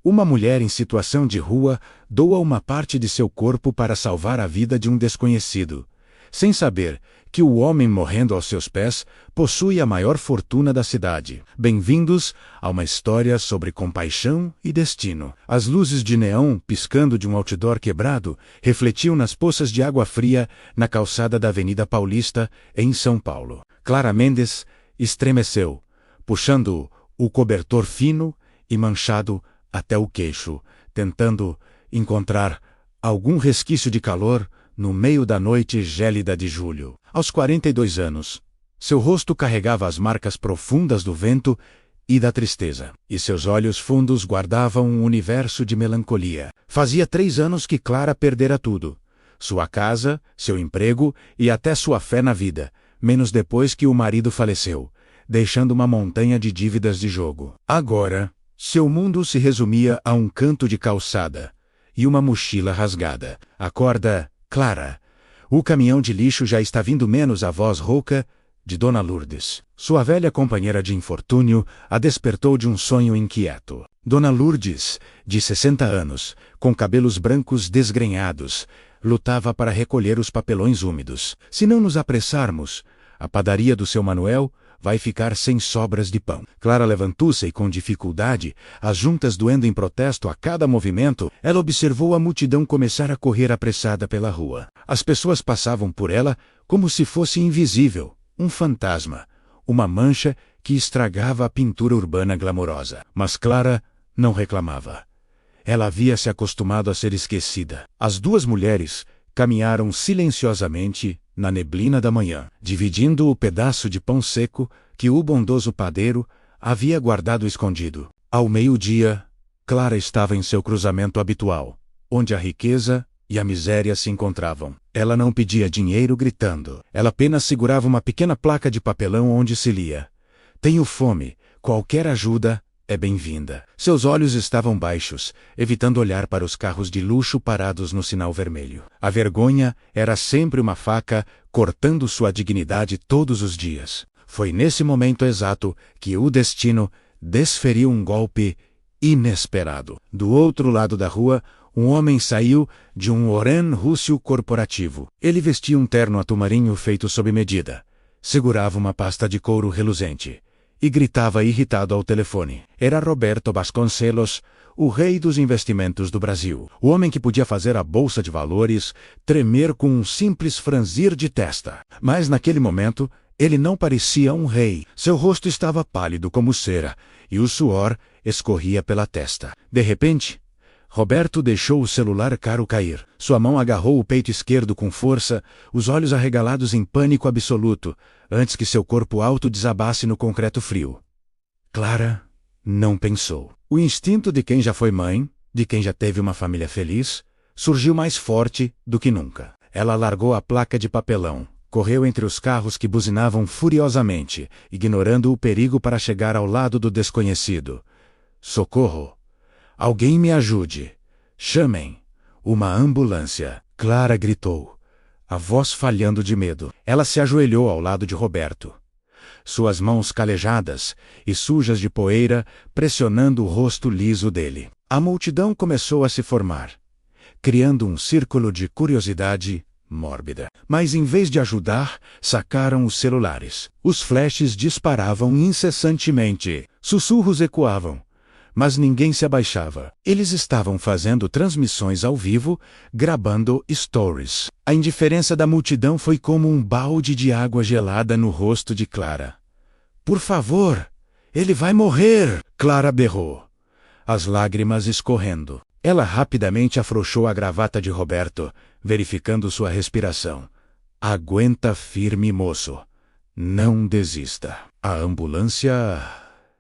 Uma mulher em situação de rua doa uma parte de seu corpo para salvar a vida de um desconhecido, sem saber que o homem morrendo aos seus pés possui a maior fortuna da cidade. Bem-vindos a uma história sobre compaixão e destino. As luzes de neon piscando de um outdoor quebrado refletiam nas poças de água fria na calçada da Avenida Paulista, em São Paulo. Clara Mendes estremeceu, puxando o cobertor fino e manchado até o queixo, tentando encontrar algum resquício de calor no meio da noite gélida de julho. Aos 42 anos, seu rosto carregava as marcas profundas do vento e da tristeza, e seus olhos fundos guardavam um universo de melancolia. Fazia 3 anos que Clara perdera tudo: sua casa, seu emprego e até sua fé na vida, menos depois que o marido faleceu, deixando uma montanha de dívidas de jogo. Agora, seu mundo se resumia a um canto de calçada e uma mochila rasgada. Acorda, Clara. O caminhão de lixo já está vindo, menos a voz rouca de Dona Lourdes. Sua velha companheira de infortúnio a despertou de um sonho inquieto. Dona Lourdes, de 60 anos, com cabelos brancos desgrenhados, lutava para recolher os papelões úmidos. Se não nos apressarmos, a padaria do seu Manuel vai ficar sem sobras de pão. Clara levantou-se e, com dificuldade, as juntas doendo em protesto a cada movimento, ela observou a multidão começar a correr apressada pela rua. As pessoas passavam por ela como se fosse invisível, um fantasma, uma mancha que estragava a pintura urbana glamourosa. Mas Clara não reclamava. Ela havia se acostumado a ser esquecida. As duas mulheres caminharam silenciosamente na neblina da manhã, dividindo o pedaço de pão seco que o bondoso padeiro havia guardado escondido. Ao meio-dia, Clara estava em seu cruzamento habitual, onde a riqueza e a miséria se encontravam. Ela não pedia dinheiro gritando. Ela apenas segurava uma pequena placa de papelão onde se lia: "Tenho fome, qualquer ajuda é bem-vinda." Seus olhos estavam baixos, evitando olhar para os carros de luxo parados no sinal vermelho. A vergonha era sempre uma faca cortando sua dignidade todos os dias. Foi nesse momento exato que o destino desferiu um golpe inesperado. Do outro lado da rua, um homem saiu de um Oran Rússio corporativo. Ele vestia um terno atumarinho feito sob medida, segurava uma pasta de couro reluzente e gritava irritado ao telefone. Era Roberto Vasconcelos, o rei dos investimentos do Brasil. O homem que podia fazer a bolsa de valores tremer com um simples franzir de testa. Mas naquele momento, ele não parecia um rei. Seu rosto estava pálido como cera, e o suor escorria pela testa. De repente, Roberto deixou o celular caro cair. Sua mão agarrou o peito esquerdo com força, os olhos arregalados em pânico absoluto, antes que seu corpo alto desabasse no concreto frio. Clara não pensou. O instinto de quem já foi mãe, de quem já teve uma família feliz, surgiu mais forte do que nunca. Ela largou a placa de papelão, correu entre os carros que buzinavam furiosamente, ignorando o perigo para chegar ao lado do desconhecido. "Socorro! Alguém me ajude! Chamem uma ambulância!" Clara gritou, a voz falhando de medo. Ela se ajoelhou ao lado de Roberto, suas mãos calejadas e sujas de poeira pressionando o rosto liso dele. A multidão começou a se formar, criando um círculo de curiosidade mórbida. Mas em vez de ajudar, sacaram os celulares. Os flashes disparavam incessantemente. Sussurros ecoavam, mas ninguém se abaixava. Eles estavam fazendo transmissões ao vivo, gravando stories. A indiferença da multidão foi como um balde de água gelada no rosto de Clara. "Por favor, ele vai morrer!" Clara berrou, as lágrimas escorrendo. Ela rapidamente afrouxou a gravata de Roberto, verificando sua respiração. "Aguenta firme, moço. Não desista. A ambulância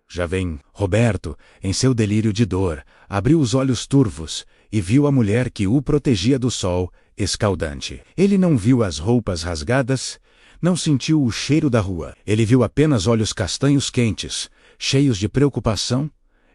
já vem." Roberto, em seu delírio de dor, abriu os olhos turvos e viu a mulher que o protegia do sol escaldante. Ele não viu as roupas rasgadas, não sentiu o cheiro da rua. Ele viu apenas olhos castanhos quentes, cheios de preocupação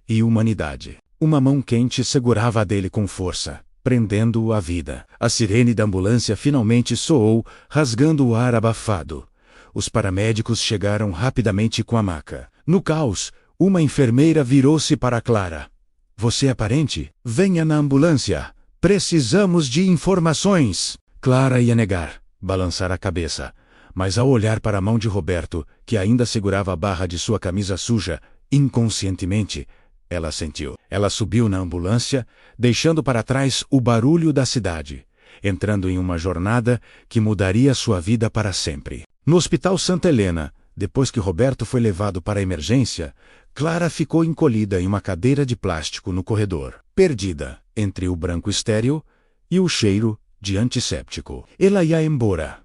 e humanidade. Uma mão quente segurava a dele com força, prendendo-o à vida. A sirene da ambulância finalmente soou, rasgando o ar abafado. Os paramédicos chegaram rapidamente com a maca. No caos, uma enfermeira virou-se para Clara. Você é parente? Venha na ambulância. Precisamos de informações. Clara ia negar, balançar a cabeça. Mas ao olhar para a mão de Roberto, que ainda segurava a barra de sua camisa suja, inconscientemente, ela sentiu. Ela subiu na ambulância, deixando para trás o barulho da cidade, entrando em uma jornada que mudaria sua vida para sempre. No Hospital Santa Helena, depois que Roberto foi levado para a emergência, Clara ficou encolhida em uma cadeira de plástico no corredor, perdida entre o branco estéril e o cheiro de antisséptico. Ela ia embora.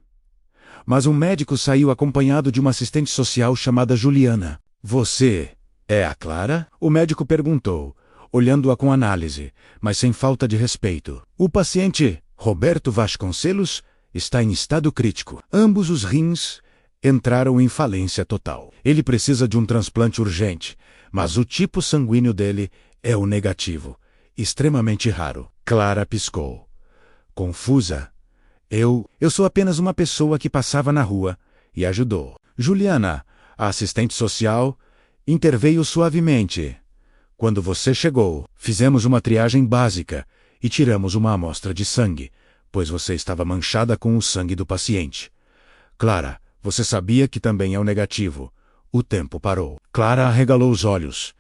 Mas um médico saiu acompanhado de uma assistente social chamada Juliana. Você é a Clara? O médico perguntou, olhando-a com análise, mas sem falta de respeito. O paciente, Roberto Vasconcelos, está em estado crítico. Ambos os rins entraram em falência total. Ele precisa de um transplante urgente, mas o tipo sanguíneo dele é o negativo, extremamente raro. Clara piscou. Confusa. Eu sou apenas uma pessoa que passava na rua e ajudou. Juliana, a assistente social, interveio suavemente. Quando você chegou, fizemos uma triagem básica e tiramos uma amostra de sangue, pois você estava manchada com o sangue do paciente. Clara, você sabia que também é o negativo. O tempo parou. Clara arregalou os olhos.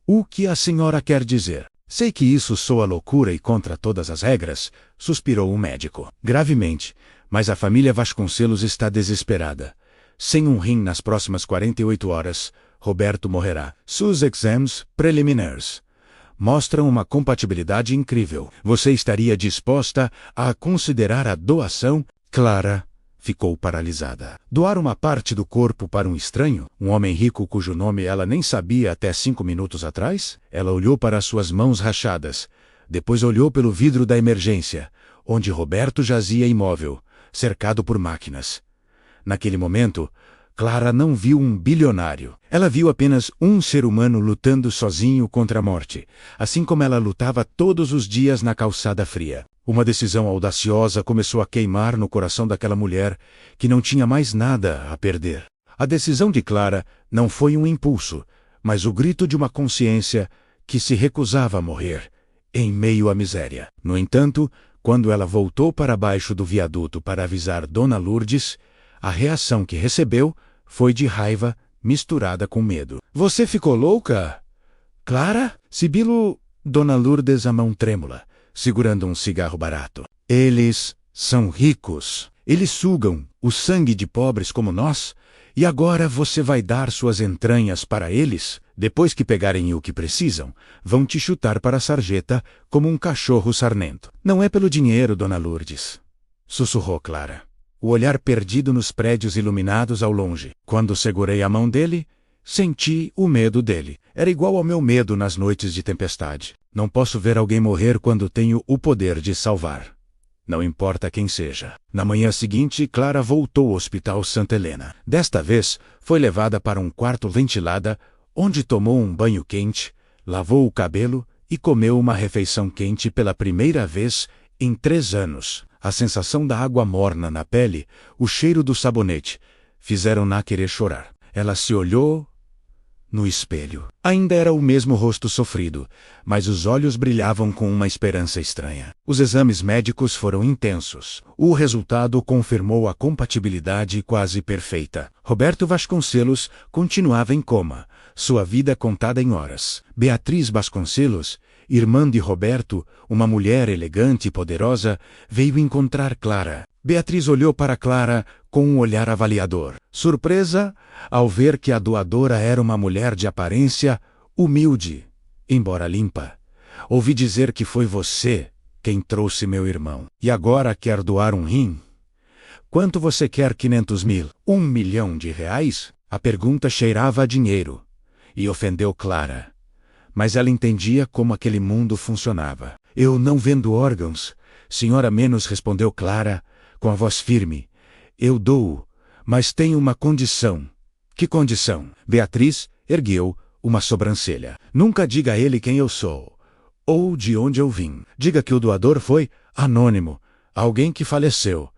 O que a senhora quer dizer? Sei que isso soa loucura e contra todas as regras, suspirou o médico. Gravemente, mas a família Vasconcelos está desesperada. Sem um rim nas próximas 48 horas, Roberto morrerá. Seus exames preliminares mostram uma compatibilidade incrível. Você estaria disposta a considerar a doação? Clara ficou paralisada. Doar uma parte do corpo para um estranho? Um homem rico cujo nome ela nem sabia até 5 minutos atrás? Ela olhou para suas mãos rachadas. Depois olhou pelo vidro da emergência, onde Roberto jazia imóvel, cercado por máquinas. Naquele momento, Clara não viu um bilionário. Ela viu apenas um ser humano lutando sozinho contra a morte, assim como ela lutava todos os dias na calçada fria. Uma decisão audaciosa começou a queimar no coração daquela mulher que não tinha mais nada a perder. A decisão de Clara não foi um impulso, mas o grito de uma consciência que se recusava a morrer, em meio à miséria. No entanto, quando ela voltou para baixo do viaduto para avisar Dona Lourdes, a reação que recebeu foi de raiva misturada com medo. Você ficou louca? Clara? Sibilo, Dona Lourdes, a mão trêmula, segurando um cigarro barato. Eles são ricos. Eles sugam o sangue de pobres como nós, e agora você vai dar suas entranhas para eles? Depois que pegarem o que precisam, vão te chutar para a sarjeta como um cachorro sarnento. Não é pelo dinheiro, Dona Lourdes, sussurrou Clara, o olhar perdido nos prédios iluminados ao longe. Quando segurei a mão dele, senti o medo dele. Era igual ao meu medo nas noites de tempestade. Não posso ver alguém morrer quando tenho o poder de salvar. Não importa quem seja. Na manhã seguinte, Clara voltou ao Hospital Santa Helena. Desta vez, foi levada para um quarto ventilado, onde tomou um banho quente, lavou o cabelo e comeu uma refeição quente pela primeira vez em 3 anos. A sensação da água morna na pele, o cheiro do sabonete, fizeram-na querer chorar. Ela se olhou no espelho. Ainda era o mesmo rosto sofrido, mas os olhos brilhavam com uma esperança estranha. Os exames médicos foram intensos. O resultado confirmou a compatibilidade quase perfeita. Roberto Vasconcelos continuava em coma, sua vida contada em horas. Beatriz Vasconcelos, irmã de Roberto, uma mulher elegante e poderosa, veio encontrar Clara. Beatriz olhou para Clara com um olhar avaliador. Surpresa ao ver que a doadora era uma mulher de aparência humilde, embora limpa. Ouvi dizer que foi você quem trouxe meu irmão. E agora quer doar um rim? Quanto você quer? 500 mil? 1 milhão de reais? A pergunta cheirava a dinheiro e ofendeu Clara. Mas ela entendia como aquele mundo funcionava. Eu não vendo órgãos, senhora, menos, respondeu Clara, com a voz firme. Eu dou, mas tenho uma condição. Que condição? Beatriz ergueu uma sobrancelha. Nunca diga a ele quem eu sou, ou de onde eu vim. Diga que o doador foi anônimo, alguém que faleceu.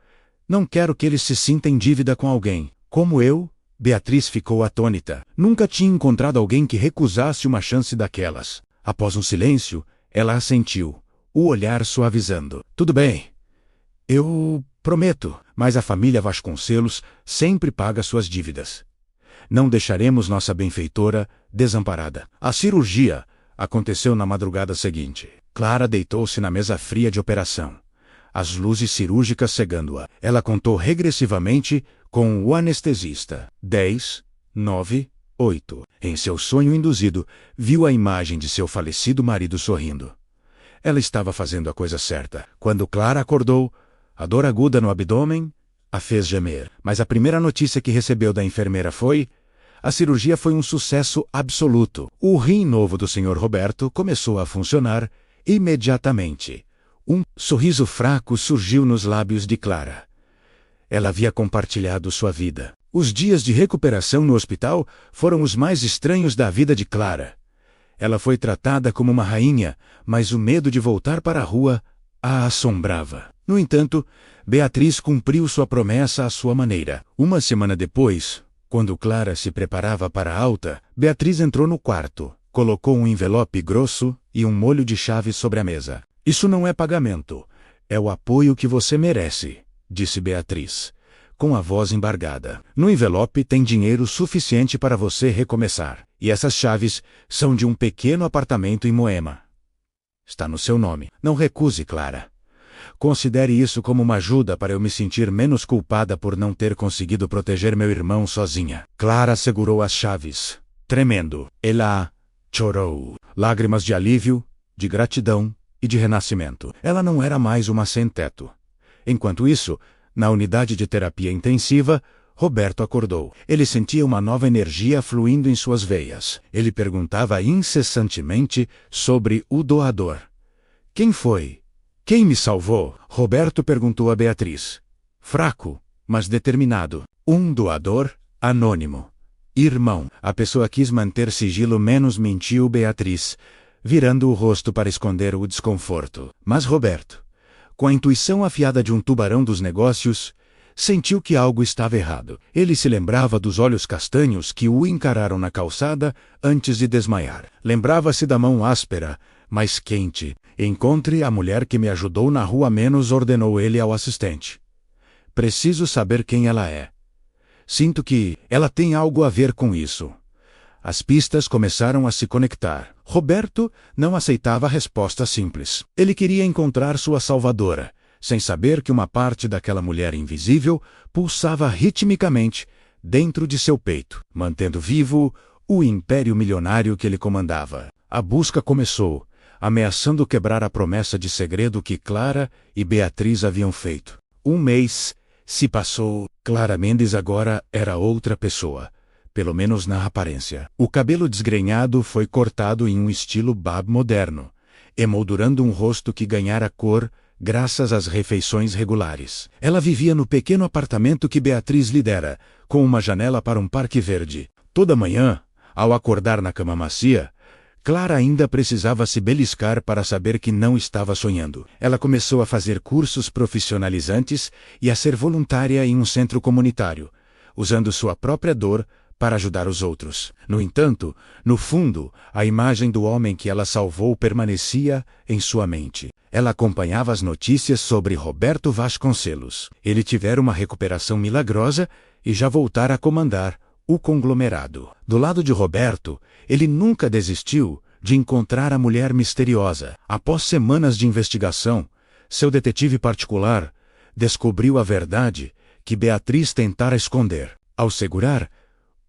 Não quero que ele se sinta em dívida com alguém. Como eu? Beatriz ficou atônita. Nunca tinha encontrado alguém que recusasse uma chance daquelas. Após um silêncio, ela assentiu, o olhar suavizando. Tudo bem. Eu prometo, mas a família Vasconcelos sempre paga suas dívidas. Não deixaremos nossa benfeitora desamparada. A cirurgia aconteceu na madrugada seguinte. Clara deitou-se na mesa fria de operação, as luzes cirúrgicas cegando-a. Ela contou regressivamente com o anestesista. 10, 9, 8. Em seu sonho induzido, viu a imagem de seu falecido marido sorrindo. Ela estava fazendo a coisa certa. Quando Clara acordou, a dor aguda no abdômen a fez gemer. Mas a primeira notícia que recebeu da enfermeira foi: a cirurgia foi um sucesso absoluto. O rim novo do Sr. Roberto começou a funcionar imediatamente. Um sorriso fraco surgiu nos lábios de Clara. Ela havia compartilhado sua vida. Os dias de recuperação no hospital foram os mais estranhos da vida de Clara. Ela foi tratada como uma rainha, mas o medo de voltar para a rua a assombrava. No entanto, Beatriz cumpriu sua promessa à sua maneira. Uma semana depois, quando Clara se preparava para a alta, Beatriz entrou no quarto, colocou um envelope grosso e um molho de chaves sobre a mesa. Isso não é pagamento, é o apoio que você merece, disse Beatriz, com a voz embargada. No envelope tem dinheiro suficiente para você recomeçar, e essas chaves são de um pequeno apartamento em Moema. Está no seu nome. Não recuse, Clara. Considere isso como uma ajuda para eu me sentir menos culpada por não ter conseguido proteger meu irmão sozinha. Clara segurou as chaves, tremendo. Ela chorou. Lágrimas de alívio, de gratidão e de renascimento. Ela não era mais uma sem-teto. Enquanto isso, na unidade de terapia intensiva, Roberto acordou. Ele sentia uma nova energia fluindo em suas veias. Ele perguntava incessantemente sobre o doador. Quem foi? Quem me salvou? Roberto perguntou a Beatriz. Fraco, mas determinado. Um doador anônimo. Irmão. A pessoa quis manter sigilo, menos mentiu Beatriz, virando o rosto para esconder o desconforto. Mas Roberto, com a intuição afiada de um tubarão dos negócios, sentiu que algo estava errado. Ele se lembrava dos olhos castanhos que o encararam na calçada antes de desmaiar. Lembrava-se da mão áspera, mas quente. Encontre a mulher que me ajudou na rua menos, ordenou ele ao assistente. Preciso saber quem ela é. Sinto que ela tem algo a ver com isso. As pistas começaram a se conectar. Roberto não aceitava a resposta simples. Ele queria encontrar sua salvadora, sem saber que uma parte daquela mulher invisível pulsava ritmicamente dentro de seu peito, mantendo vivo o império milionário que ele comandava. A busca começou, ameaçando quebrar a promessa de segredo que Clara e Beatriz haviam feito. Um mês se passou. Clara Mendes agora era outra pessoa, pelo menos na aparência. O cabelo desgrenhado foi cortado em um estilo bab moderno, emoldurando um rosto que ganhara cor graças às refeições regulares. Ela vivia no pequeno apartamento que Beatriz lhe dera, com uma janela para um parque verde. Toda manhã, ao acordar na cama macia, Clara ainda precisava se beliscar para saber que não estava sonhando. Ela começou a fazer cursos profissionalizantes e a ser voluntária em um centro comunitário, usando sua própria dor para ajudar os outros. No entanto, no fundo, a imagem do homem que ela salvou permanecia em sua mente. Ela acompanhava as notícias sobre Roberto Vasconcelos. Ele tivera uma recuperação milagrosa e já voltara a comandar o conglomerado. Do lado de Roberto, ele nunca desistiu de encontrar a mulher misteriosa. Após semanas de investigação, seu detetive particular descobriu a verdade que Beatriz tentara esconder. Ao segurar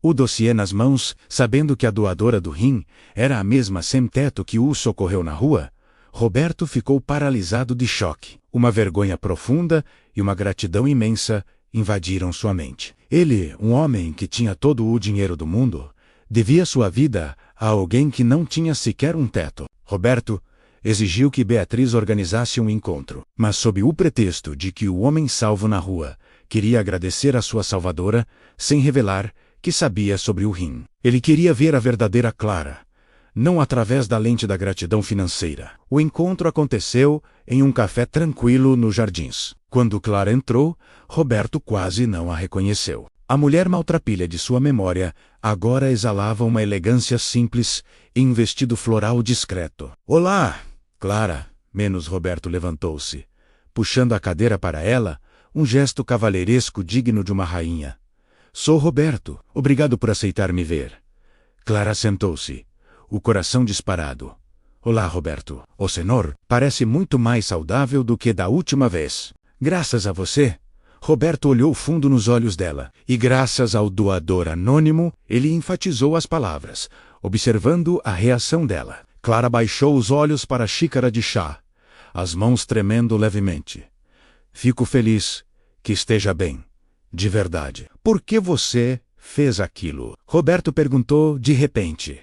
o dossiê nas mãos, sabendo que a doadora do rim era a mesma sem-teto que o socorreu na rua, Roberto ficou paralisado de choque. Uma vergonha profunda e uma gratidão imensa invadiram sua mente. Ele, um homem que tinha todo o dinheiro do mundo, devia sua vida a alguém que não tinha sequer um teto. Roberto exigiu que Beatriz organizasse um encontro, mas sob o pretexto de que o homem salvo na rua queria agradecer a sua salvadora, sem revelar que sabia sobre o rim. Ele queria ver a verdadeira Clara, não através da lente da gratidão financeira. O encontro aconteceu em um café tranquilo nos Jardins. Quando Clara entrou, Roberto quase não a reconheceu. A mulher maltrapilha de sua memória agora exalava uma elegância simples em um vestido floral discreto. Olá, Clara! Menos Roberto levantou-se, puxando a cadeira para ela, um gesto cavalheiresco digno de uma rainha. Sou Roberto, obrigado por aceitar me ver. Clara sentou-se, o coração disparado. Olá, Roberto. O senhor parece muito mais saudável do que da última vez. Graças a você. Roberto olhou fundo nos olhos dela, e graças ao doador anônimo, ele enfatizou as palavras, observando a reação dela. Clara baixou os olhos para a xícara de chá, as mãos tremendo levemente. Fico feliz que esteja bem, de verdade. Por que você fez aquilo? Roberto perguntou de repente,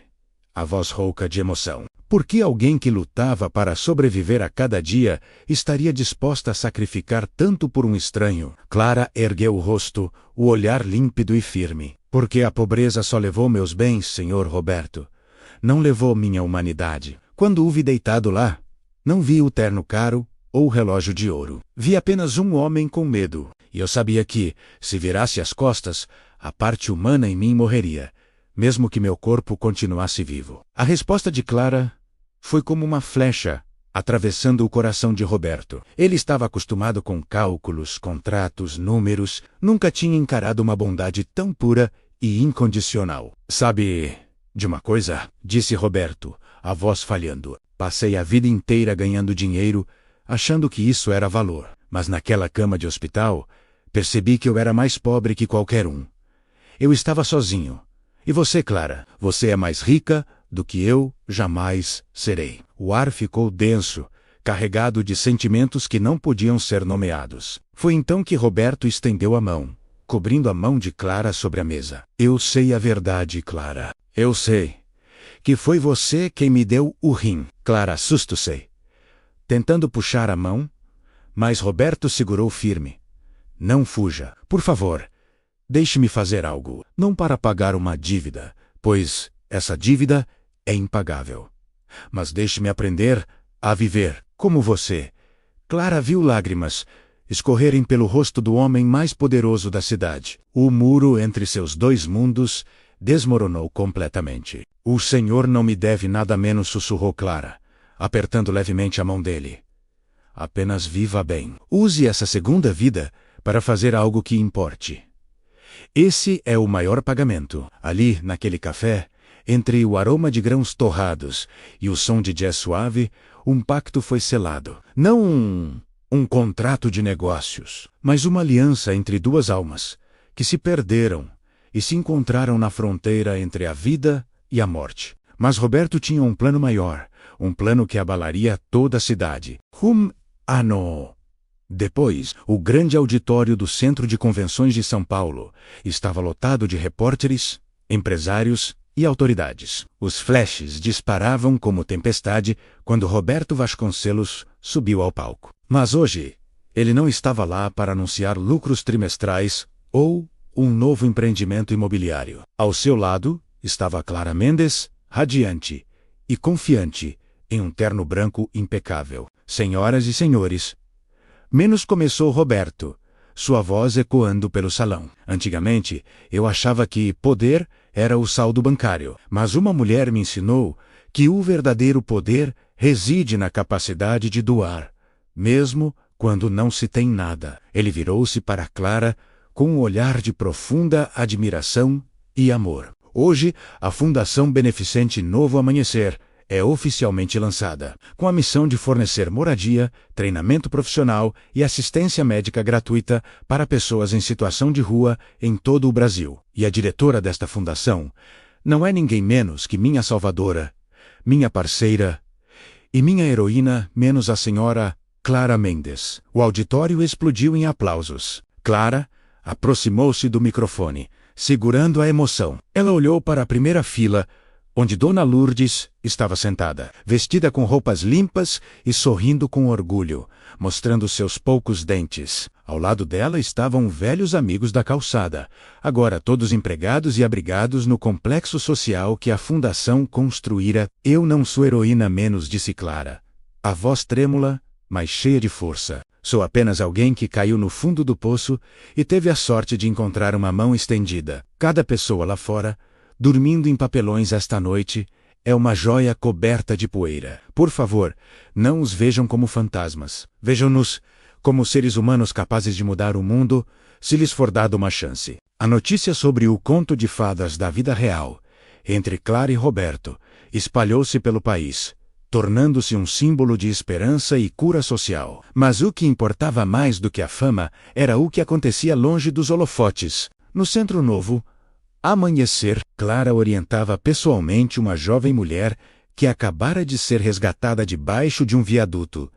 a voz rouca de emoção. Por que alguém que lutava para sobreviver a cada dia estaria disposta a sacrificar tanto por um estranho? Clara ergueu o rosto, o olhar límpido e firme. Porque a pobreza só levou meus bens, senhor Roberto. Não levou minha humanidade. Quando o vi deitado lá, não vi o terno caro ou o relógio de ouro. Vi apenas um homem com medo. E eu sabia que, se virasse as costas, a parte humana em mim morreria, mesmo que meu corpo continuasse vivo. A resposta de Clara foi como uma flecha atravessando o coração de Roberto. Ele estava acostumado com cálculos, contratos, números, nunca tinha encarado uma bondade tão pura e incondicional. Sabe de uma coisa? Disse Roberto, a voz falhando. Passei a vida inteira ganhando dinheiro, achando que isso era valor. Mas naquela cama de hospital, percebi que eu era mais pobre que qualquer um. Eu estava sozinho. E você, Clara, você é mais rica do que eu jamais serei. O ar ficou denso, carregado de sentimentos que não podiam ser nomeados. Foi então que Roberto estendeu a mão, cobrindo a mão de Clara sobre a mesa. Eu sei a verdade, Clara. Eu sei que foi você quem me deu o rim. Clara assustou-se, tentando puxar a mão, mas Roberto segurou firme. Não fuja, por favor. Deixe-me fazer algo, não para pagar uma dívida, pois essa dívida é impagável. Mas deixe-me aprender a viver como você. Clara viu lágrimas escorrerem pelo rosto do homem mais poderoso da cidade. O muro entre seus dois mundos desmoronou completamente. O senhor não me deve nada menos, sussurrou Clara, apertando levemente a mão dele. Apenas viva bem. Use essa segunda vida para fazer algo que importe. Esse é o maior pagamento. Ali, naquele café, entre o aroma de grãos torrados e o som de jazz suave, um pacto foi selado. Não um contrato de negócios, mas uma aliança entre duas almas, que se perderam e se encontraram na fronteira entre a vida e a morte. Mas Roberto tinha um plano maior, um plano que abalaria toda a cidade. Ano depois, o grande auditório do Centro de Convenções de São Paulo estava lotado de repórteres, empresários e autoridades. Os flashes disparavam como tempestade quando Roberto Vasconcelos subiu ao palco. Mas hoje, ele não estava lá para anunciar lucros trimestrais ou um novo empreendimento imobiliário. Ao seu lado estava Clara Mendes, radiante e confiante, em um terno branco impecável. Senhoras e senhores, menos começou Roberto, sua voz ecoando pelo salão. Antigamente, eu achava que poder era o saldo bancário, mas uma mulher me ensinou que o verdadeiro poder reside na capacidade de doar, mesmo quando não se tem nada. Ele virou-se para Clara com um olhar de profunda admiração e amor. Hoje, a Fundação Beneficente Novo Amanhecer é oficialmente lançada, com a missão de fornecer moradia, treinamento profissional e assistência médica gratuita para pessoas em situação de rua em todo o Brasil. E a diretora desta fundação não é ninguém menos que minha salvadora, minha parceira e minha heroína, menos a senhora Clara Mendes. O auditório explodiu em aplausos. Clara aproximou-se do microfone, segurando a emoção. Ela olhou para a primeira fila, onde Dona Lourdes estava sentada, vestida com roupas limpas e sorrindo com orgulho, mostrando seus poucos dentes. Ao lado dela estavam velhos amigos da calçada, agora todos empregados e abrigados no complexo social que a fundação construíra. Eu não sou heroína menos, disse Clara, a voz trêmula, mas cheia de força. Sou apenas alguém que caiu no fundo do poço e teve a sorte de encontrar uma mão estendida. Cada pessoa lá fora dormindo em papelões esta noite, é uma joia coberta de poeira. Por favor, não os vejam como fantasmas. Vejam-nos como seres humanos capazes de mudar o mundo, se lhes for dada uma chance. A notícia sobre o conto de fadas da vida real, entre Clara e Roberto, espalhou-se pelo país, tornando-se um símbolo de esperança e cura social. Mas o que importava mais do que a fama era o que acontecia longe dos holofotes. No Centro Novo, amanhecer, Clara orientava pessoalmente uma jovem mulher que acabara de ser resgatada debaixo de um viaduto,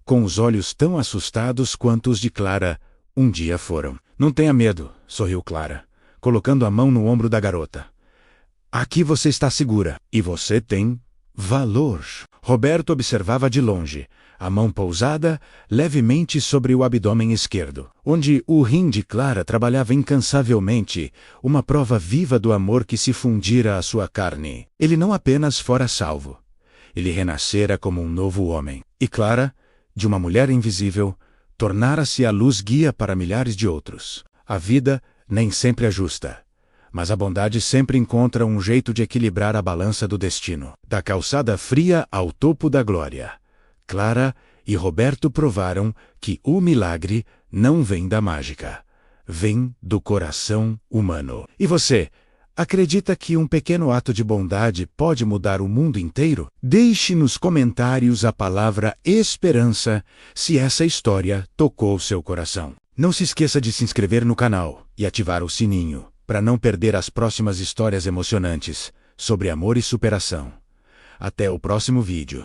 com os olhos tão assustados quanto os de Clara um dia foram. Não tenha medo, sorriu Clara, colocando a mão no ombro da garota. Aqui você está segura, e você tem valor. Roberto observava de longe, a mão pousada levemente sobre o abdômen esquerdo, onde o rim de Clara trabalhava incansavelmente, uma prova viva do amor que se fundira à sua carne. Ele não apenas fora salvo, ele renascera como um novo homem. E Clara, de uma mulher invisível, tornara-se a luz guia para milhares de outros. A vida nem sempre é justa, mas a bondade sempre encontra um jeito de equilibrar a balança do destino. Da calçada fria ao topo da glória, Clara e Roberto provaram que o milagre não vem da mágica, vem do coração humano. E você, acredita que um pequeno ato de bondade pode mudar o mundo inteiro? Deixe nos comentários a palavra esperança se essa história tocou seu coração. Não se esqueça de se inscrever no canal e ativar o sininho para não perder as próximas histórias emocionantes sobre amor e superação. Até o próximo vídeo.